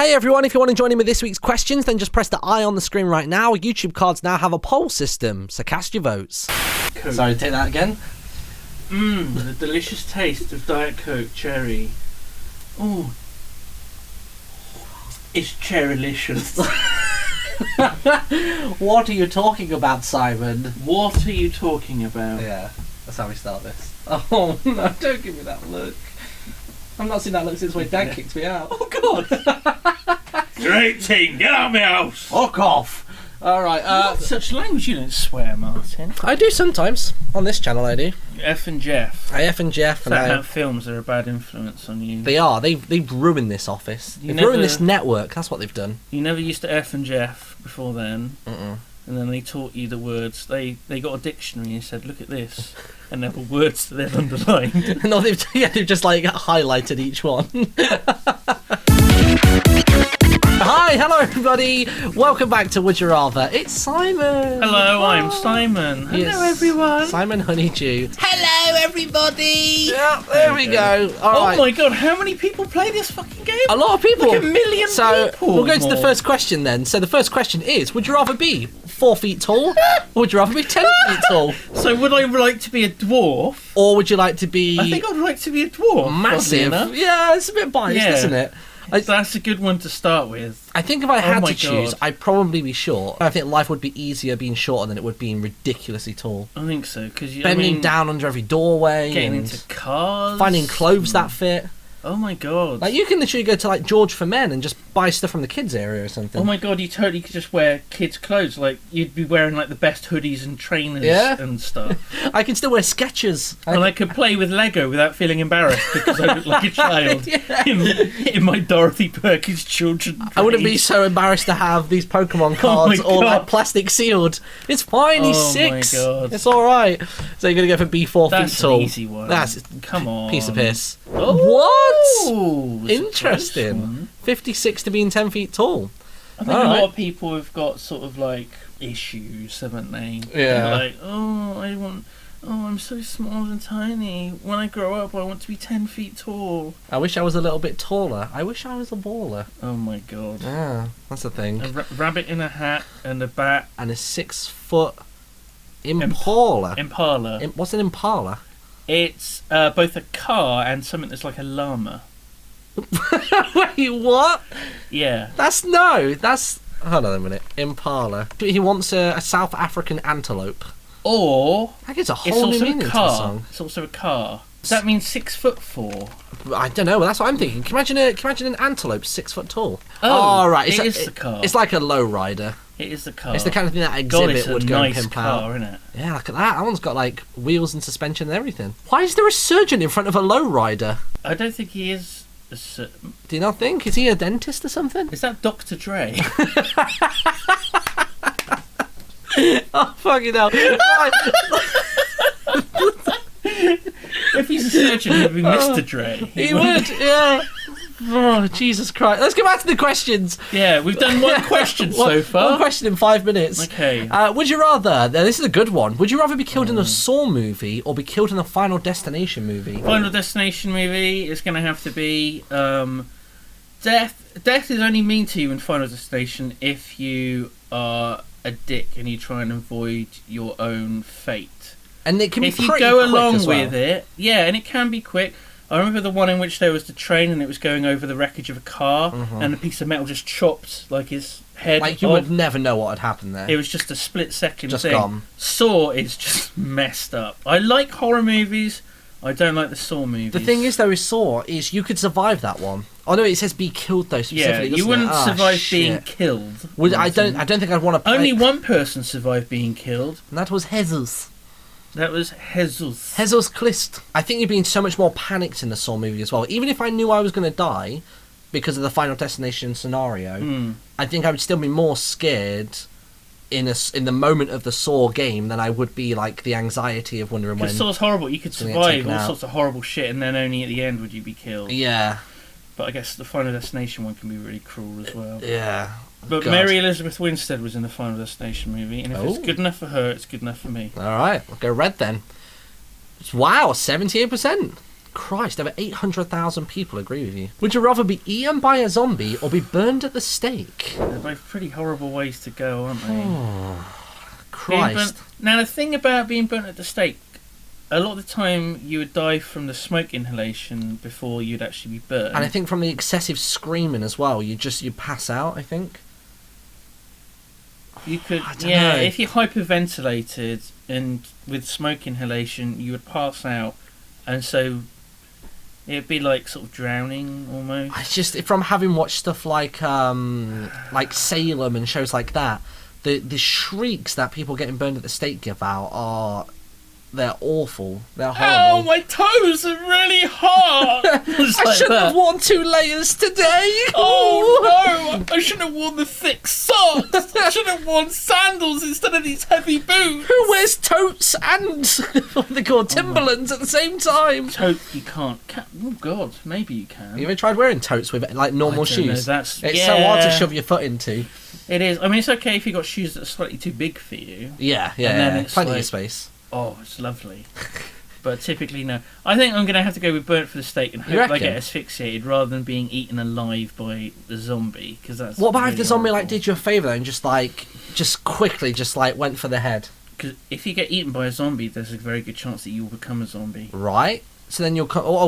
Hey everyone, if you want to join in with this week's questions, then just press the I on the screen right now. YouTube cards now have a poll system, so cast your votes. Coke. Sorry, take that again. The delicious taste of Diet Coke cherry. Ooh. It's cherrylicious. What are you talking about, Simon? What are you talking about? Yeah, that's how we start this. Oh no, don't give me that look. I've not seen that look since my dad kicked me out. Oh God! Great team, get out of my house! Fuck off! Alright, Such language, you don't swear, Martin. I do sometimes. On this channel I do. F and Jeff. I F and Jeff Is and that I... how films are a bad influence on you? They are. They've ruined this office. They've ruined this network. That's what they've done. You never used to F and Jeff before then. Mm-mm. And then they taught you the words. They got a dictionary and said, look at this. And there were words that they've underlined. No, they've just like highlighted each one. Hi, hello everybody. Welcome back to Would You Rather. It's Simon. Hello, I'm Simon. Yes. Hello, everyone. Simon Honeydew. Hello, everybody. Yeah, there we go. All right. Oh my God, how many people play this fucking game? A lot of people. Like 1 million people. We'll go to the first question then. So the first question is, would you rather be 4 feet tall, or would you rather be 10 feet tall? So would I like to be a dwarf? Or would you like to be... I think I'd like to be a dwarf. massive. Yeah, it's a bit biased, isn't it? That's a good one to start with. I think if I had to choose, God. I'd probably be short. I think life would be easier being shorter than it would being ridiculously tall. I think so, because Bending down under every doorway, getting and into cars, finding clothes that fit. Oh my God! Like you can literally go to like George for Men and just buy stuff from the kids area or something. Oh my God! You totally could just wear kids' clothes. Like you'd be wearing like the best hoodies and trainers and stuff. I can still wear Skechers. And I could play with Lego without feeling embarrassed because I look like a child in my Dorothy Perkins children. I wouldn't be so embarrassed to have these Pokemon cards all like plastic sealed. It's fine. He's 6. My God. It's all right. So you're gonna go for be 4 feet tall. That's an easy one. That's come on. Piece of piss. Oh, what? It's Interesting. 56 to being 10 feet tall. I think a lot of people have got sort of like issues, haven't they? Yeah. They're like, I'm so small and tiny. When I grow up, I want to be 10 feet tall. I wish I was a little bit taller. I wish I was a baller. Oh my God. Yeah, that's the thing. A rabbit in a hat and a bat. And a 6 foot Impala. What's an Impala? It's both a car and something that's like a llama. Wait, what? Yeah. Hold on a minute. Impala. He wants a South African antelope. Or That gives a whole new meaning to the song. It's also a car. Does that mean 6'4"? I don't know. That's what I'm thinking. Can you imagine an antelope 6 foot tall? Oh, right. it is the car. It's like a low rider. It is the car. It's the kind of thing that Exhibit would go and pimp out. Car, isn't it? Yeah, look at that. That one's got like wheels and suspension and everything. Why is there a surgeon in front of a low rider? I don't think he is. Do you not think? Is he a dentist or something? Is that Dr. Dre? Oh, fucking hell. If he's a surgeon, he'd be Mr. Dre. He would, yeah. Oh, Jesus Christ. Let's go back to the questions. Yeah, we've done one question so far. One question in 5 minutes. Okay. Would you rather, this is a good one, would you rather be killed in a Saw movie or be killed in a Final Destination movie? Final Destination movie is going to have to be death. Death is only mean to you in Final Destination if you are a dick and you try and avoid your own fate. And it can be if pretty you go quick along as well. with it, yeah, and it can be quick. I remember the one in which there was the train and it was going over the wreckage of a car and a piece of metal just chopped like his head. Like you would never know what had happened there. It was just a split second just thing. Gone. Saw is just messed up. I like horror movies. I don't like the Saw movies. The thing is, though, with Saw is you could survive that one. Oh no, it says be killed though specifically. Yeah, you wouldn't survive being killed. I don't think I'd want to. Only one person survived being killed. And that was Jesus. That was Jesus. Jesus Christ. I think you'd be in so much more panicked in the Saw movie as well. Even if I knew I was going to die because of the Final Destination scenario, I think I would still be more scared in the moment of the Saw game than I would be like the anxiety of wondering when. Because Saw's horrible. You could survive all sorts of horrible shit, and then only at the end would you be killed. Yeah. But I guess the Final Destination one can be really cruel as well. Yeah. But God. Mary Elizabeth Winstead was in the Final Destination movie, and if it's good enough for her, it's good enough for me. All right, I'll go red then. Wow, 78%. Christ, over 800,000 people agree with you. Would you rather be eaten by a zombie or be burned at the stake? They're both pretty horrible ways to go, aren't they? Oh, Christ. Now, the thing about being burnt at the stake, a lot of the time you would die from the smoke inhalation before you'd actually be burnt. And I think from the excessive screaming as well, you'd pass out, I think. You could, I don't know. if you hyperventilated and with smoke inhalation, you would pass out, and so it'd be like sort of drowning almost. It's just from having watched stuff like Salem and shows like that, the shrieks that people getting burned at the stake give out they're awful. They're horrible. Oh, my toes are really hot. I shouldn't have worn 2 layers today. Oh no! I shouldn't have worn the thick socks. I should have worn sandals instead of these heavy boots. Who wears totes and what they call Timberlands at the same time? Totes you can't. Oh God, maybe you can. You ever tried wearing totes with like normal I don't know, shoes? it's so hard to shove your foot into. It is. I mean, it's okay if you got shoes that are slightly too big for you. Yeah, And then it's plenty like- of space. Oh, it's lovely. But typically, no. I think I'm going to have to go with burnt for the stake and You hope I reckon? get asphyxiated rather than being eaten alive by the zombie. Because that's. What about if the really zombie horrible. did you a favour and just quickly went for the head? Because if you get eaten by a zombie, there's a very good chance that you will become a zombie. Right. So then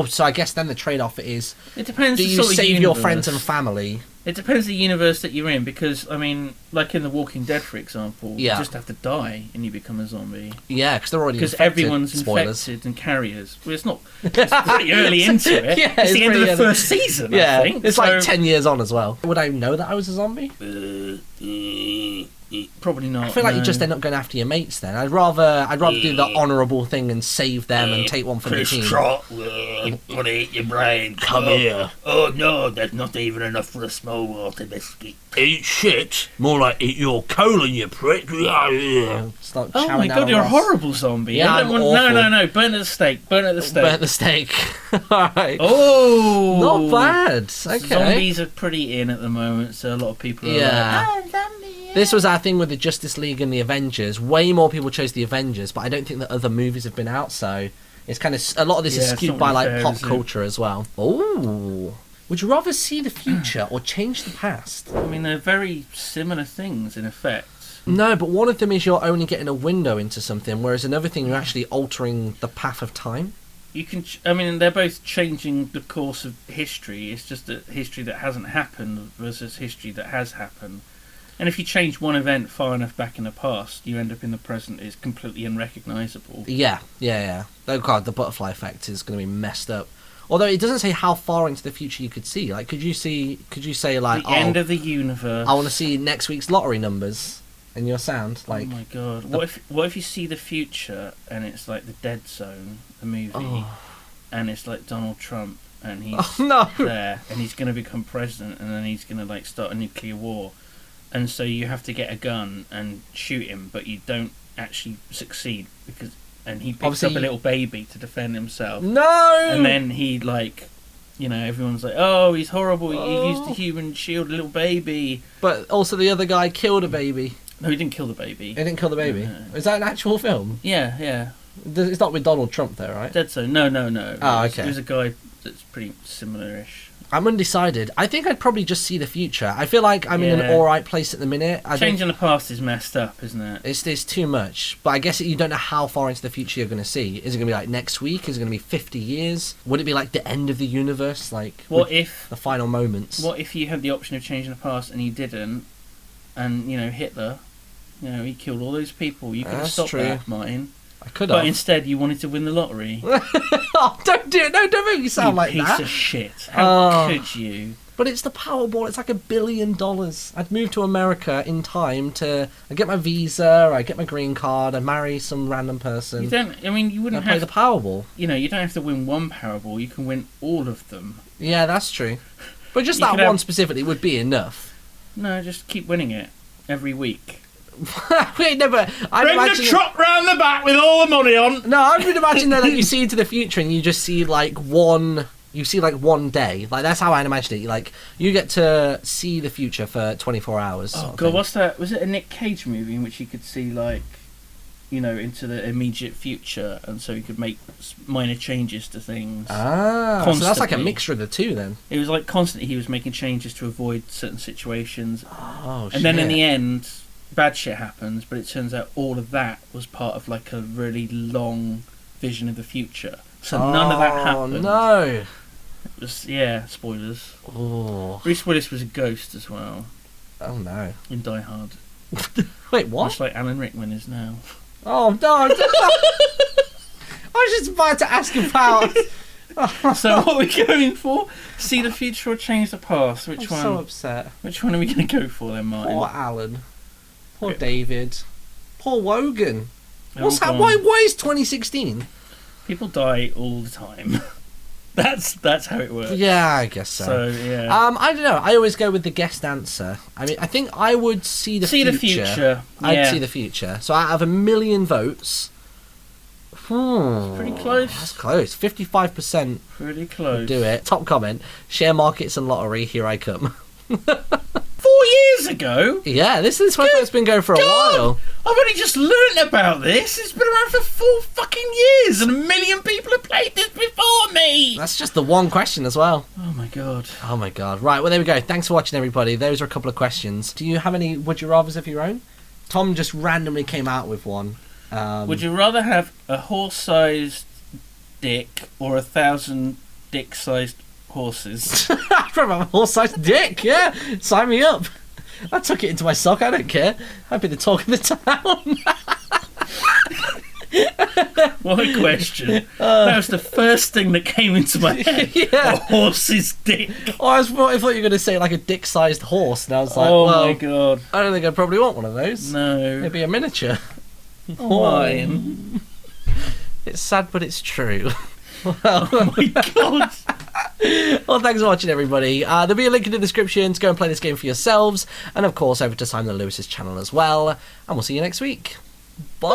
so I guess then the trade-off is: It depends. do the you sort of save your universe. friends and family? It depends the universe that you're in. Because I mean, like in The Walking Dead, for example, Yeah. you just have to die and you become a zombie. Yeah, because they're already Because infected. everyone's Spoilers. infected and carriers. Well, it's not. It's pretty early into it. Yeah, it's the end of pretty the early. first season. Yeah, I think. it's So- like 10 years on as well. Would I know that I was a zombie? Probably not. I feel like no. you just end up going after your mates then. I'd rather do the honourable thing and save them and take one for the team. Trot, want to eat your brain. Come here. Oh no, there's not even enough for a small water biscuit. Eat shit. More like eat your colon, you prick. Start Oh chowing my down god, on you're a Ross. horrible zombie. Yeah, I don't I'm want, awful. no. Burn at the stake. Burn at the stake. Burnt the steak. Alright. Oh, Not bad. Okay. Zombies are pretty in at the moment, so a lot of people are Yeah. like, This was our thing with the Justice League and the Avengers. Way more people chose the Avengers, but I don't think that other movies have been out, so it's kind of a lot of this Yeah, is it's skewed not by really like fair, pop is it? culture as well. Ooh. Would you rather see the future or change the past? I mean, they're very similar things in effect. No, but one of them is you're only getting a window into something, whereas another thing you're actually altering the path of time. You can, I mean, they're both changing the course of history. It's just a history that hasn't happened versus history that has happened. And if you change one event far enough back in the past, you end up in the present is completely unrecognisable. Yeah. Oh god, the butterfly effect is going to be messed up. Although it doesn't say how far into the future you could see. Like, could you say like, The end of the universe. I want to see next week's lottery numbers in your sound? Like, oh my god! What if you see the future and it's like the Dead Zone, the movie, and it's like Donald Trump and he's oh no! there and he's going to become president and then he's going to like start a nuclear war, and so you have to get a gun and shoot him, but you don't actually succeed and he picks Obviously up a little baby to defend himself, No! and then he like. You know, everyone's like, "Oh, he's horrible. He used the human shield, a little baby." But also the other guy killed a baby. No, he didn't kill the baby. He didn't kill the baby. No. Is that an actual film? Yeah. It's not with Donald Trump though, right? Dead Zone. No. Oh, It was- okay. It was a guy that's pretty similar-ish. I'm undecided. I think I'd probably just see the future. I feel like I'm in an Yeah. alright place at the minute. Changing the past is messed up, isn't it? It's too much. But I guess you don't know how far into the future you're going to see. Is it going to be like next week? Is it going to be 50 years? Would it be like the end of the universe? Like What with if the final moments? What if you had the option of changing the past and you didn't? And you know Hitler, he killed all those people. You could have That's stopped true. that, Martin. I could But have. instead, you wanted to win the lottery. Oh, don't do it. No, don't make me sound You like piece that. of shit! How Oh. could you? But it's the Powerball. It's like $1 billion. I'd move to America in time I get my visa, I get my green card, I marry some random person. You don't. I mean, you I wouldn't play have. the Powerball. You don't have to win one Powerball. You can win all of them. Yeah, that's true. But just You that could one have- specifically would be enough. No, just keep winning it every week. Wait, no, but I'd Bring the imagine. truck round the back with all the money on. No, I would imagine that you see into the future and you just see like one. You see like one day. Like that's how I'd imagine it. Like you get to see the future for 24 hours. Oh sort of god, thing. what's that? Was it a Nick Cage movie in which you could see like into the immediate future, and so he could make minor changes to things. Ah, so that's like a constantly. mixture of the two then. It was like constantly he was making changes to avoid certain situations, Oh, and then in the end, bad shit happens. But it turns out all of that was part of like a really long vision of the future. So none of that happened. Oh no! It was spoilers. Oh, Bruce Willis was a ghost as well oh no! in Die Hard, Wait, what? much like Alan Rickman is now. Oh no! I was just about to ask about. So what are we going for? See the future or change the past? Which I'm one? so upset. Which one are we going to go for then, Martin? Poor Alan. Poor Okay. David. Poor Wogan. They're What's all that? gone. Why is 2016? People die all the time. That's how it works. Yeah, I guess so. So yeah. I don't know. I always go with the guest answer. I mean, I think I would see the future. the future. I'd Yeah. see the future. So out of 1 million votes, Pretty close. That's close. 55% Pretty close. do it. Top comment: share markets and lottery. Here I come. 4 years ago. Yeah, this one has been going for a God! while. I've only just learnt about this. It's been around for 4 fucking years, and 1 million people have played this before me. That's just the one question as well. Oh my god. Oh my god. Right, well there we go. Thanks for watching, everybody. Those are a couple of questions. Do you have any would you rathers of your own? Tom just randomly came out with one. Would you rather have a horse-sized dick or 1,000 dick-sized horses? I'd rather have a horse-sized dick, yeah. Sign me up. I took it into my sock, I don't care. I'd be the talk of the town. What a question. That was the first thing that came into my head. Yeah. A horse's dick. Oh, I thought you were going to say like a dick-sized horse, and I was like, Oh well, my god. I don't think I'd probably want one of those. No. Maybe a miniature. Martin. It's sad, but it's true. Oh my god. Well, thanks for watching, everybody. There'll be a link in the description to go and play this game for yourselves, and of course over to Simon Lewis's channel as well. And we'll see you next week. Bye.